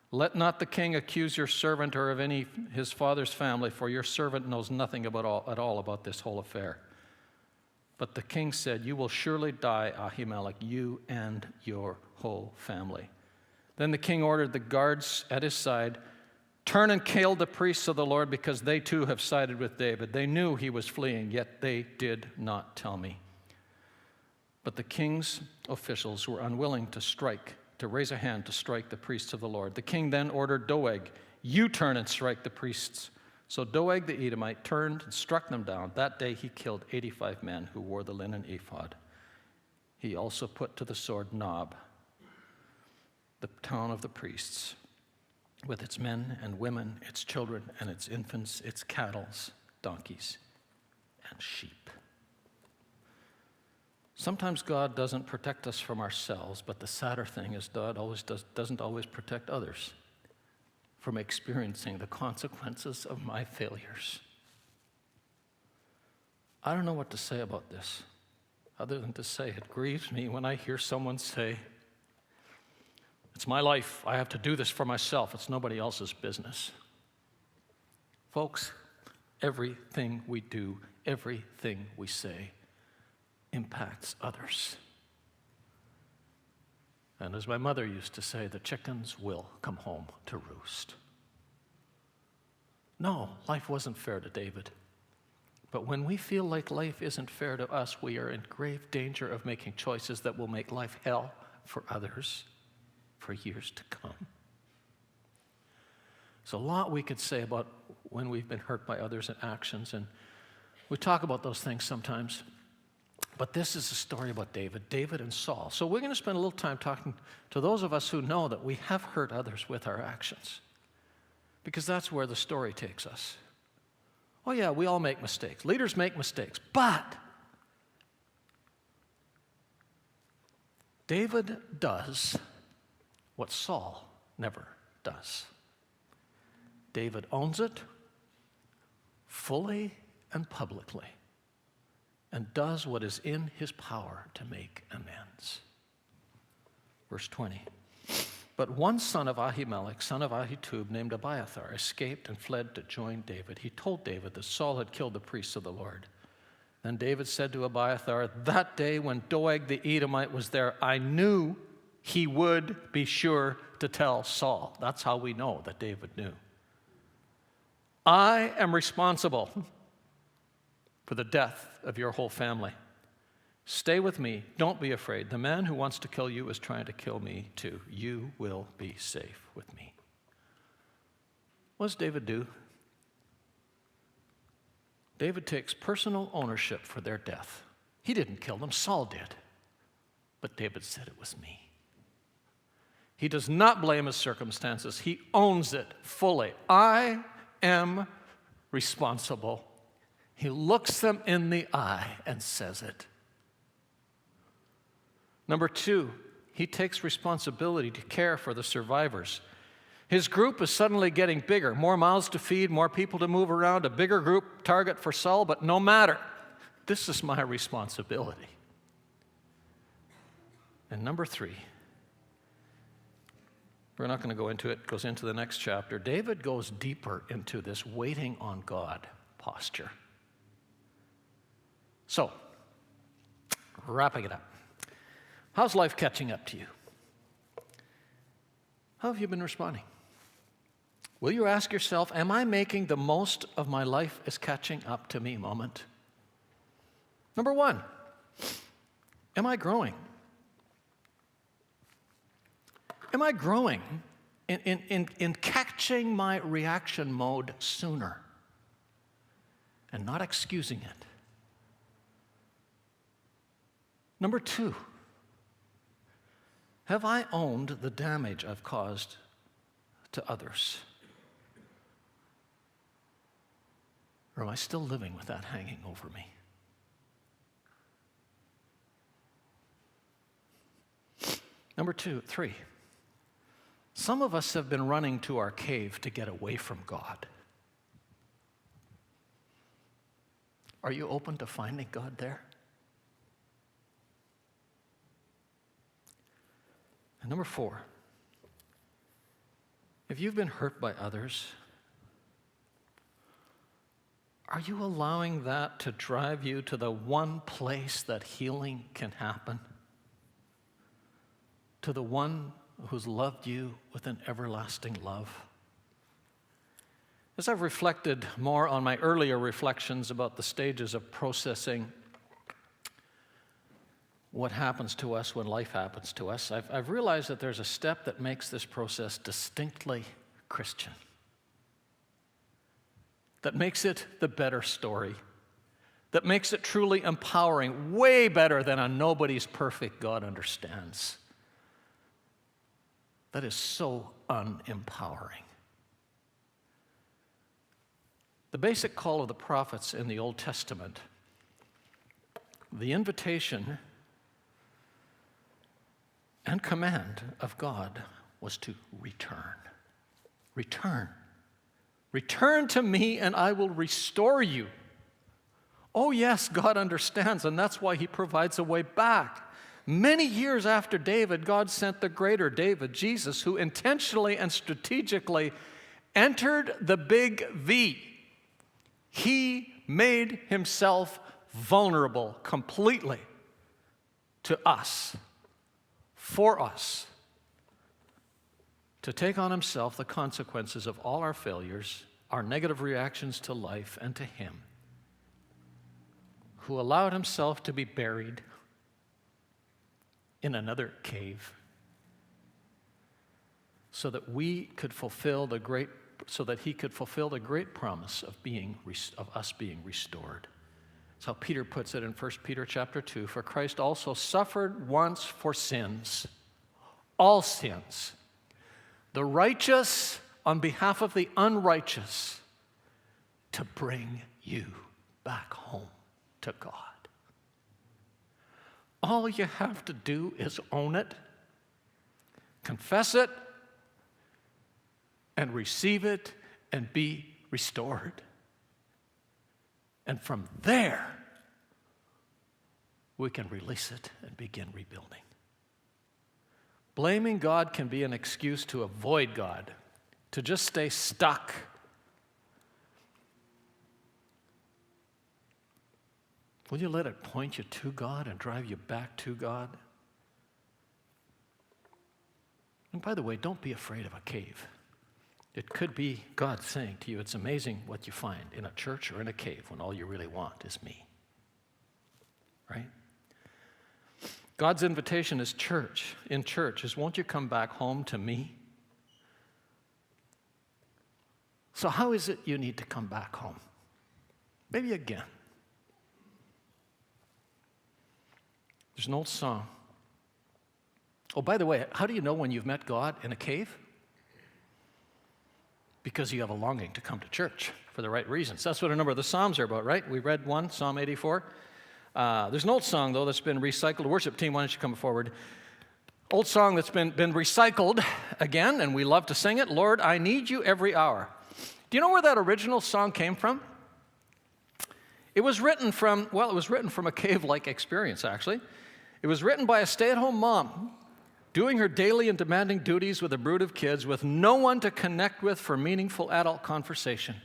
Let not the king accuse your servant or of any his father's family, for your servant knows nothing at all about this whole affair. But the king said, you will surely die, Ahimelech, you and your whole family. Then the king ordered the guards at his side, turn and kill the priests of the Lord, because they too have sided with David. They knew he was fleeing, yet they did not tell me. But the king's officials were unwilling to raise a hand to strike the priests of the Lord. The king then ordered Doeg, you turn and strike the priests. So Doeg the Edomite turned and struck them down. That day he killed 85 men who wore the linen ephod. He also put to the sword Nob, the town of the priests, with its men and women, its children and its infants, its cattle, donkeys, and sheep. Sometimes God doesn't protect us from ourselves, but the sadder thing is God doesn't always protect others from experiencing the consequences of my failures. I don't know what to say about this, other than to say it grieves me when I hear someone say, "It's my life, I have to do this for myself, it's nobody else's business." Folks, everything we do, everything we say impacts others. And as my mother used to say, the chickens will come home to roost. No, life wasn't fair to David. But when we feel like life isn't fair to us, we are in grave danger of making choices that will make life hell for others for years to come. There's a lot we could say about when we've been hurt by others' actions, and we talk about those things sometimes. But this is a story about David and Saul. So we're going to spend a little time talking to those of us who know that we have hurt others with our actions, because that's where the story takes us. Oh yeah, we all make mistakes. Leaders make mistakes. But David does what Saul never does. David owns it fully and publicly, and does what is in his power to make amends. Verse 20. But one son of Ahimelech, son of Ahitub, named Abiathar, escaped and fled to join David. He told David that Saul had killed the priests of the Lord. Then David said to Abiathar, "That day when Doeg the Edomite was there, I knew he would be sure to tell Saul." That's how we know that David knew. "I am responsible for the death of your whole family. Stay with me. Don't be afraid. The man who wants to kill you is trying to kill me too. You will be safe with me." What does David do? David takes personal ownership for their death. He didn't kill them, Saul did. But David said, "It was me." He does not blame his circumstances. He owns it fully. I am responsible. He looks them in the eye and says it. Number two, he takes responsibility to care for the survivors. His group is suddenly getting bigger, more mouths to feed, more people to move around, a bigger group target for Saul, but no matter. This is my responsibility. And number three, we're not going to go into it, it goes into the next chapter. David goes deeper into this waiting on God posture. So, wrapping it up. How's life catching up to you? How have you been responding? Will you ask yourself, am I making the most of my life is catching up to me moment? Number one, am I growing? Am I growing in catching my reaction mode sooner and not excusing it? Number two, have I owned the damage I've caused to others? Or am I still living with that hanging over me? Number three, some of us have been running to our cave to get away from God. Are you open to finding God there? And number four, if you've been hurt by others, are you allowing that to drive you to the one place that healing can happen? To the one who's loved you with an everlasting love? As I've reflected more on my earlier reflections about the stages of processing what happens to us when life happens to us, I've realized that there's a step that makes this process distinctly Christian, that makes it the better story, that makes it truly empowering, way better than a nobody's perfect God understands. That is so unempowering. The basic call of the prophets in the Old Testament, the invitation and command of God was to return. Return. Return to me and I will restore you. Oh yes, God understands, and that's why he provides a way back. Many years after David, God sent the greater David, Jesus, who intentionally and strategically entered the big V. He made himself vulnerable completely to us, for us, to take on himself the consequences of all our failures, our negative reactions to life, and to him, who allowed himself to be buried in another cave so that he could fulfill the great promise of us being restored. That's how Peter puts it in 1 Peter chapter 2. For Christ also suffered once for sins, all sins, the righteous on behalf of the unrighteous, to bring you back home to God. All you have to do is own it, confess it, and receive it, and be restored. And from there, we can release it and begin rebuilding. Blaming God can be an excuse to avoid God, to just stay stuck. Will you let it point you to God and drive you back to God? And by the way, don't be afraid of a cave. It could be God saying to you, it's amazing what you find in a church or in a cave when all you really want is me. Right? God's invitation is in church, is won't you come back home to me? So how is it you need to come back home? Maybe again. There's an old song. Oh, by the way, how do you know when you've met God in a cave? Because you have a longing to come to church for the right reasons. That's what a number of the Psalms are about, right? We read one, Psalm 84. There's an old song, though, that's been recycled. Worship team, why don't you come forward? Old song that's been recycled again, and we love to sing it. Lord, I need you every hour. Do you know where that original song came from? It was written from a cave-like experience, actually. It was written by a stay-at-home mom doing her daily and demanding duties with a brood of kids with no one to connect with for meaningful adult conversation.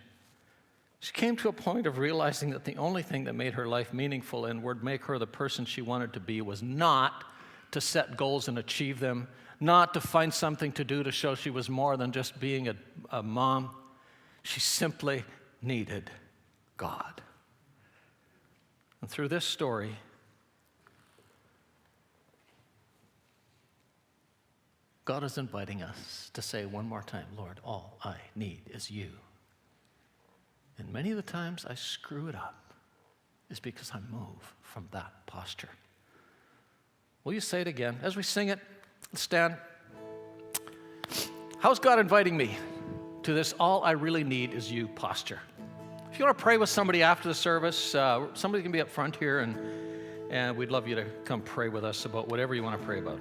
She came to a point of realizing that the only thing that made her life meaningful and would make her the person she wanted to be was not to set goals and achieve them, not to find something to do to show she was more than just being a mom. She simply needed God. And through this story, God is inviting us to say one more time, Lord, all I need is you. And many of the times I screw it up is because I move from that posture. Will you say it again? As we sing it, let's stand. How's God inviting me to this all I really need is you posture? If you want to pray with somebody after the service, somebody can be up front here, and we'd love you to come pray with us about whatever you want to pray about.